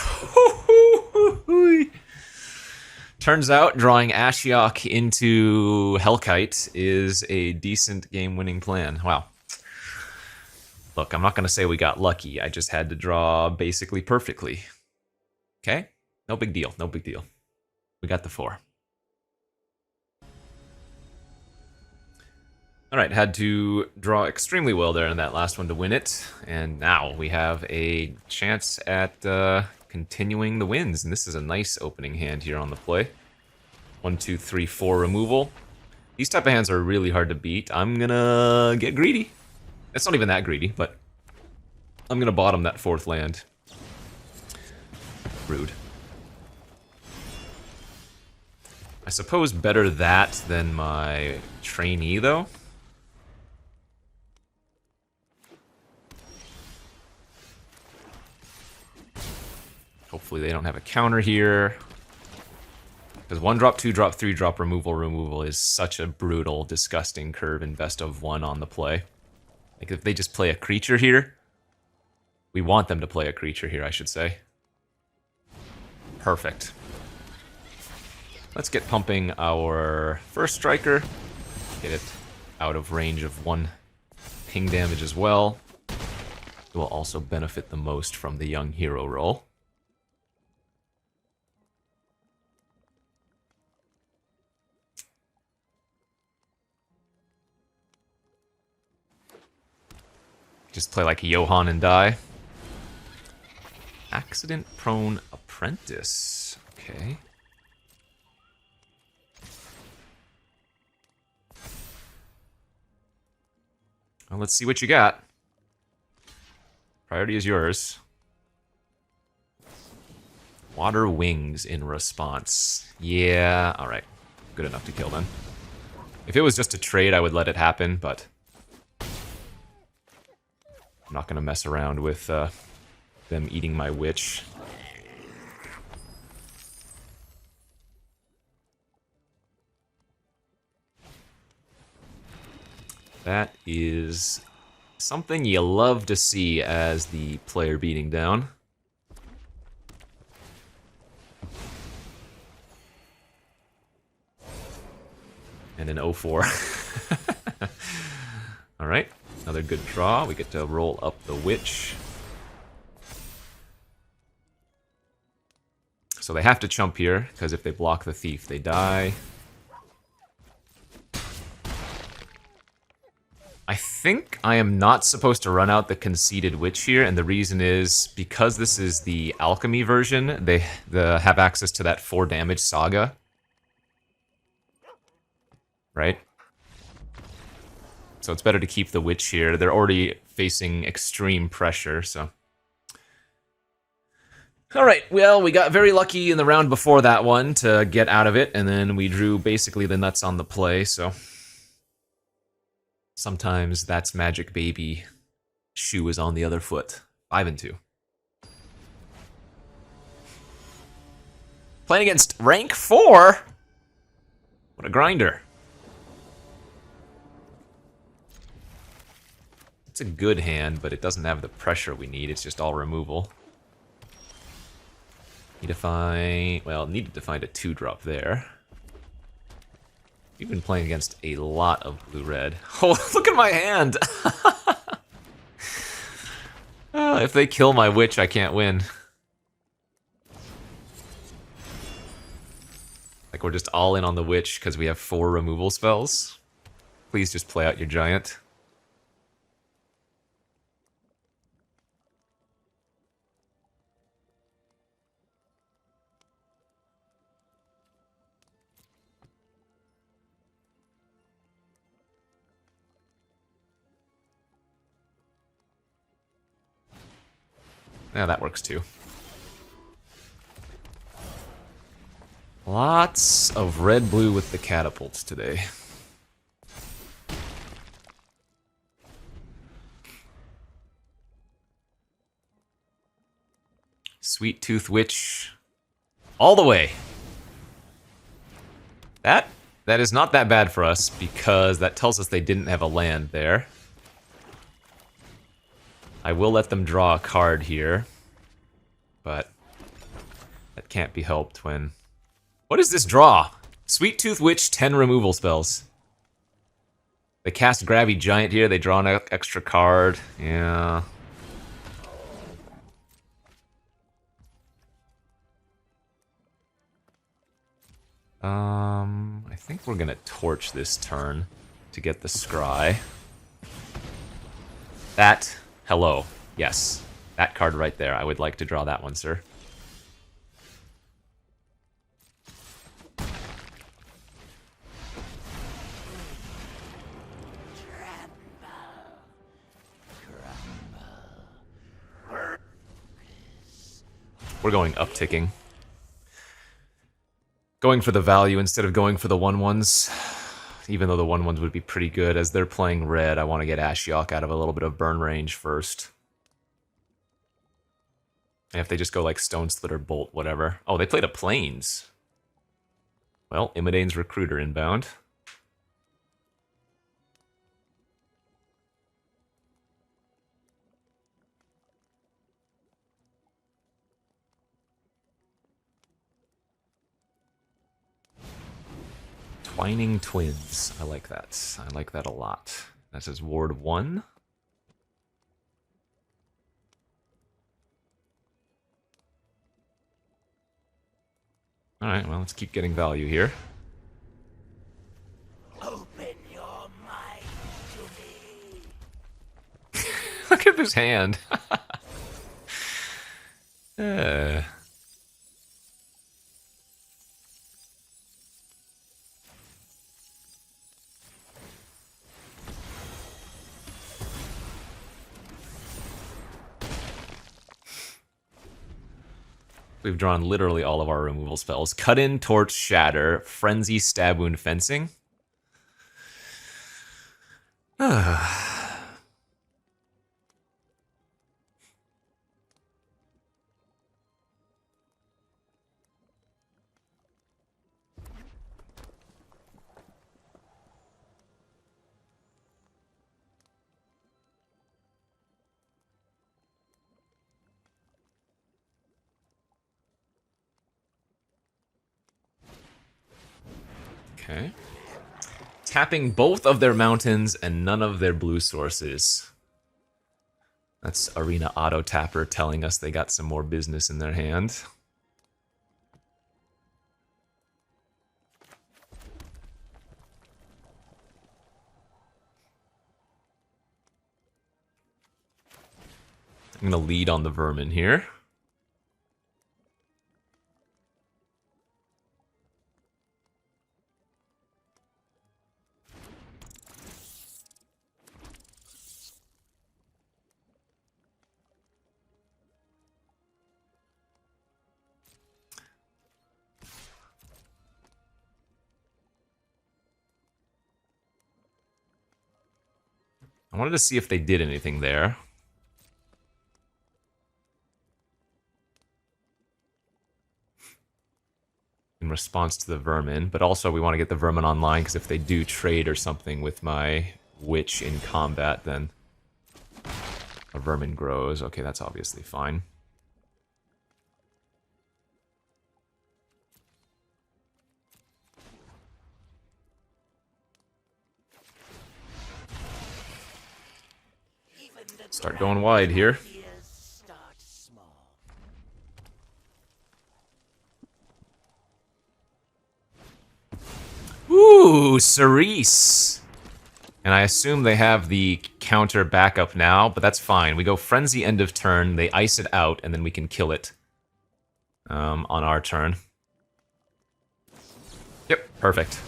[SPEAKER 1] Turns out drawing Ashiok into Hellkite is a decent game-winning plan. Wow. Look, I'm not going to say we got lucky. I just had to draw basically perfectly. Okay? No big deal. No big deal. We got the 4. Alright, had to draw extremely well there in that last one to win it. And now we have a chance at continuing the wins. And this is a nice opening hand here on the play. 1, 2, 3, 4 removal. These type of hands are really hard to beat. I'm gonna get greedy. It's not even that greedy, but I'm gonna bottom that 4th land. Rude. I suppose better that than my trainee, though. Hopefully they don't have a counter here. Because 1 drop, 2 drop, 3 drop removal is such a brutal, disgusting curve in best of 1 on the play. Like if they just play a creature here, we want them to play a creature here, I should say. Perfect. Let's get pumping our first striker. Get it out of range of 1 ping damage as well. It will also benefit the most from the young hero roll. Just play like Johan and die. Accident-prone apprentice. Okay. Well, let's see what you got. Priority is yours. Water wings in response. Yeah, alright. Good enough to kill then. If it was just a trade, I would let it happen, but I'm not gonna mess around with them eating my witch. That is something you love to see as the player beating down. And an 0-4. Alright, another good draw. We get to roll up the witch. So they have to chump here, because if they block the thief, they die. I think I am not supposed to run out the conceded witch here, and the reason is because this is the Alchemy version, they have access to that 4 damage saga. Right? So it's better to keep the witch here. They're already facing extreme pressure, so. Alright, well, we got very lucky in the round before that one to get out of it, and then we drew basically the nuts on the play, so. Sometimes that's magic, baby. Shoe is on the other foot. 5 and 2. Playing against rank 4? What a grinder. It's a good hand, but it doesn't have the pressure we need. It's just all removal. Need to find... well, needed to find a 2-drop there. We've been playing against a lot of blue-red. Oh, look at my hand! If they kill my witch, I can't win. Like, we're just all in on the witch because we have 4 removal spells. Please just play out your giant. Yeah, that works too. Lots of red-blue with the catapults today. Sweet Tooth Witch. All the way. That is not that bad for us, because that tells us they didn't have a land there. I will let them draw a card here, but that can't be helped when... what is this draw? Sweet Tooth Witch, 10 removal spells. They cast Grabby Giant here, they draw an extra card. Yeah. I think we're gonna torch this turn to get the scry. That... hello. Yes. That card right there. I would like to draw that one, sir. We're going upticking. Going for the value instead of going for the 1/1s. Even though the 1/1s would be pretty good. As they're playing red, I want to get Ashiok out of a little bit of burn range first. And if they just go like Stone Slitter, Bolt, whatever. Oh, they played a Plains. Well, Imidane's Recruiter inbound. Twining Twins. I like that. I like that a lot. That says Ward 1. Alright, well, let's keep getting value here.
[SPEAKER 2] Open your mind to me.
[SPEAKER 1] Look at this hand. We've drawn literally all of our removal spells. Cut in, Torch, Shatter, Frenzy, Stab, Wound, Fencing. Okay. Tapping both of their mountains and none of their blue sources. That's Arena Auto Tapper telling us they got some more business in their hand. I'm going to lead on the Vermin here. I wanted to see if they did anything there. In response to the Vermin, but also we want to get the Vermin online, because if they do trade or something with my Witch in combat, then a Vermin grows. Okay, that's obviously fine. Start going wide here. Ooh, Cerise! And I assume they have the counter backup now, but that's fine. We go Frenzy end of turn, they ice it out, and then we can kill it on our turn. Yep, perfect.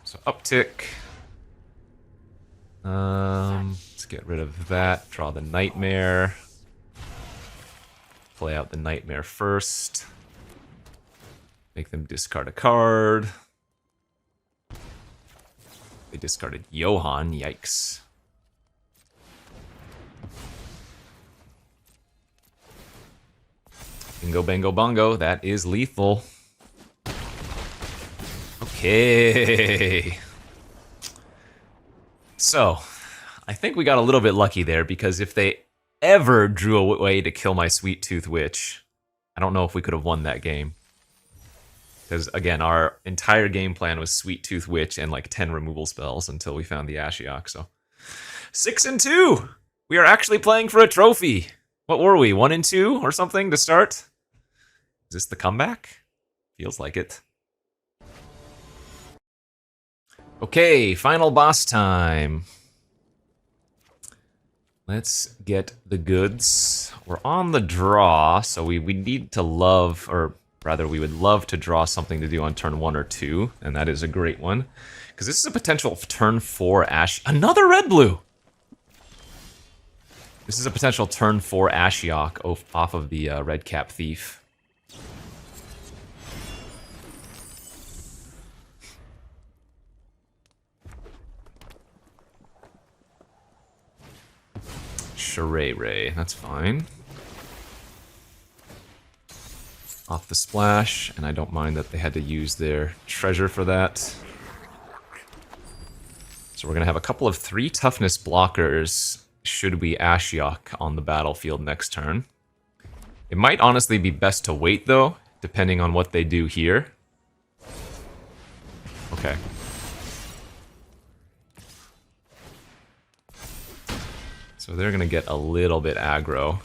[SPEAKER 1] So uptick. Let's get rid of that. Draw the Nightmare. Play out the Nightmare first. Make them discard a card. They discarded Johan. Yikes. Bingo, bango, bongo. That is lethal. Okay. So, I think we got a little bit lucky there, because if they ever drew a way to kill my Sweet Tooth Witch, I don't know if we could have won that game. Because, again, our entire game plan was Sweet Tooth Witch and like 10 removal spells until we found the Ashiok, so. 6-2! We are actually playing for a trophy! What were we, 1-2 or something to start? Is this the comeback? Feels like it. Okay, final boss time. Let's get the goods. We're on the draw, so we need to love, or rather we would love to draw something to do on turn 1 or 2, and that is a great one. Because this is a potential turn 4 another red-blue! This is a potential turn 4 Ashiok off of the Red Cap Thief. Ray, that's fine. Off the splash, and I don't mind that they had to use their treasure for that. So we're gonna have a couple of 3 toughness blockers should we Ashiok on the battlefield next turn. It might honestly be best to wait though, depending on what they do here. Okay. So they're gonna get a little bit aggro.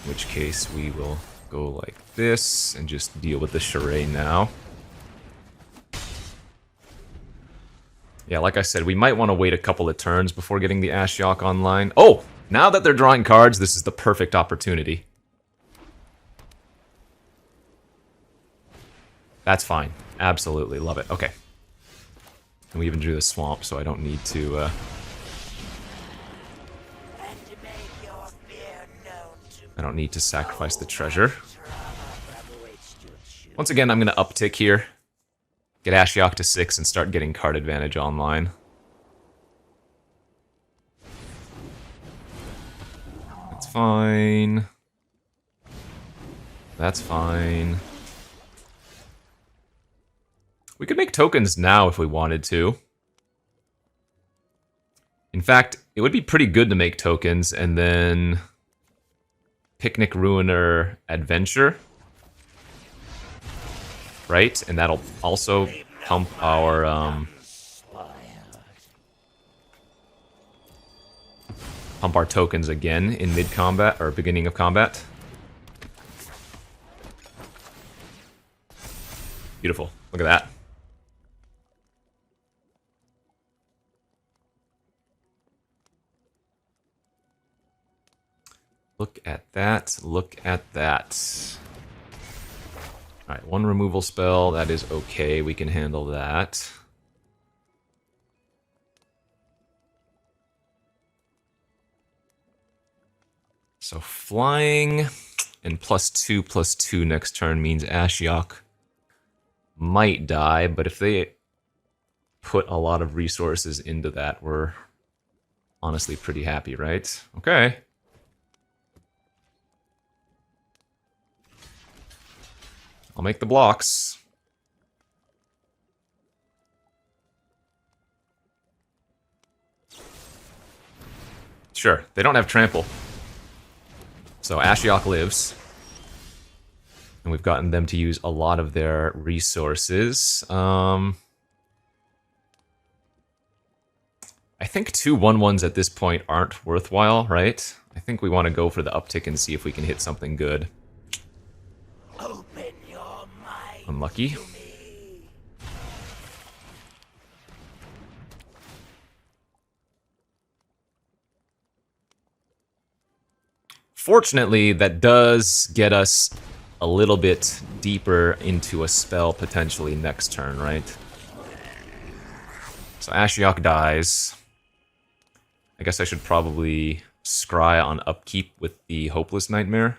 [SPEAKER 1] In which case we will go like this and just deal with the charade now. Yeah, like I said, we might want to wait a couple of turns before getting the Ashiok online. Oh! Now that they're drawing cards, this is the perfect opportunity. That's fine. Absolutely love it. Okay. And we even drew the swamp, so I don't need to...
[SPEAKER 2] And make your fear known to
[SPEAKER 1] I don't need to sacrifice the treasure.
[SPEAKER 2] from which to choose.
[SPEAKER 1] Once again, I'm going to uptick here. Get Ashiok to 6 and start getting card advantage online. That's fine. That's fine. We could make tokens now if we wanted to. In fact, it would be pretty good to make tokens and then Picnic Ruiner Adventure. Right? And that'll also pump our tokens again in mid-combat or beginning of combat. Beautiful. Look at that. Look at that. Look at that. Alright, one removal spell. That is okay. We can handle that. So flying and +2/+2 next turn means Ashiok might die, but if they put a lot of resources into that, we're honestly pretty happy, right? Okay. I'll make the blocks. Sure, they don't have trample. So Ashiok lives. And we've gotten them to use a lot of their resources. I think 2 1/1s at this point aren't worthwhile, right? I think we want to go for the uptick and see if we can hit something good.
[SPEAKER 2] Open your mind
[SPEAKER 1] Unlucky.
[SPEAKER 2] to me.
[SPEAKER 1] Fortunately, that does get us a little bit deeper into a spell potentially next turn, right? So Ashiok dies. I guess I should probably scry on upkeep with the Hopeless Nightmare.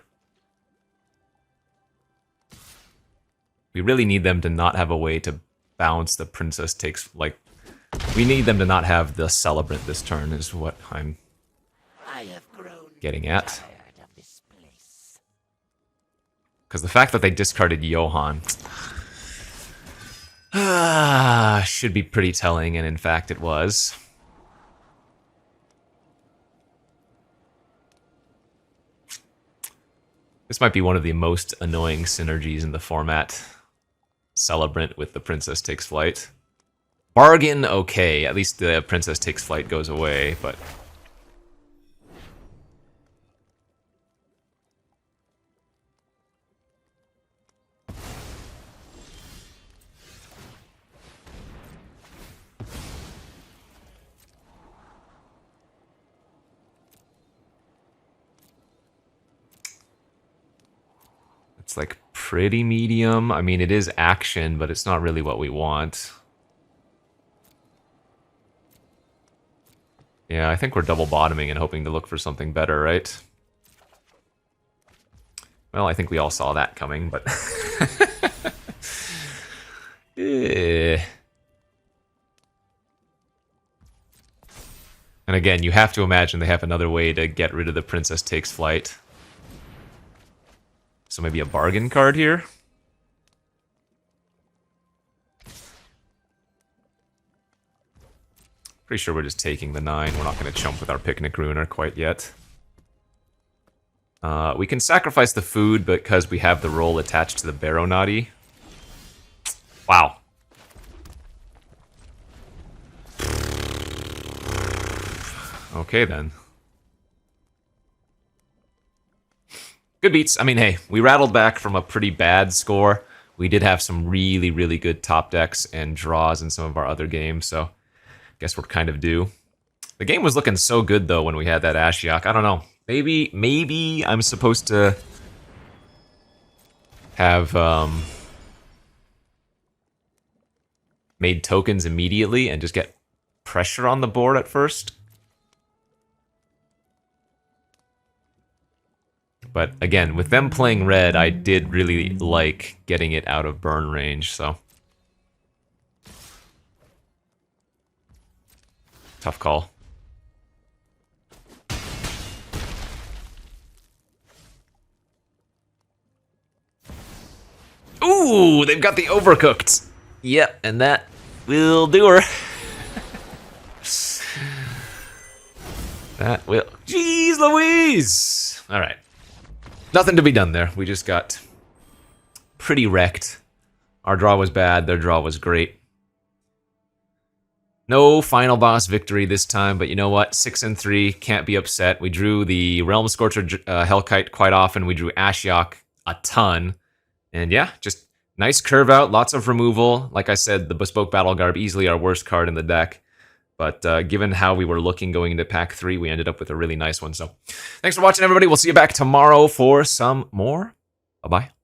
[SPEAKER 1] We really need them to not have a way to bounce the Princess Takes... Like, we need them to not have the Celebrant this turn, is what I'm
[SPEAKER 2] I have grown
[SPEAKER 1] getting at.
[SPEAKER 2] tired of this place.
[SPEAKER 1] Because the fact that they discarded Johann should be pretty telling, and in fact it was. This might be one of the most annoying synergies in the format. Celebrant with the Princess Takes Flight. Bargain, okay. At least the Princess Takes Flight goes away, but... It's like pretty medium. I mean, it is action, but it's not really what we want. Yeah, I think we're double bottoming and hoping to look for something better, right? Well, I think we all saw that coming, but... And again, you have to imagine they have another way to get rid of the Princess Takes Flight. So maybe a bargain card here? Pretty sure we're just taking the 9. We're not going to chump with our Picnic Ruiner quite yet. We can sacrifice the food because we have the roll attached to the Baronati. Wow. Okay then. Good beats. I mean, hey, we rattled back from a pretty bad score. We did have some really, really good top decks and draws in some of our other games, so guess we're kind of due. The game was looking so good, though, when we had that Ashiok. I don't know. Maybe I'm supposed to have, made tokens immediately and just get pressure on the board at first. But again, with them playing red, I did really like getting it out of burn range, so. Tough call. Ooh, they've got the overcooked. Yep, and that will do her. That will. Jeez Louise! All right. Nothing to be done there. We just got pretty wrecked. Our draw was bad, their draw was great. No final boss victory this time, but you know what? 6-3, can't be upset. We drew the Realm Scorcher Hellkite quite often. We drew Ashiok a ton. And yeah, just nice curve out, lots of removal. Like I said, the Bespoke Battle Garb, easily our worst card in the deck. But given how we were looking going into pack 3, we ended up with a really nice one. So thanks for watching, everybody. We'll see you back tomorrow for some more. Bye-bye.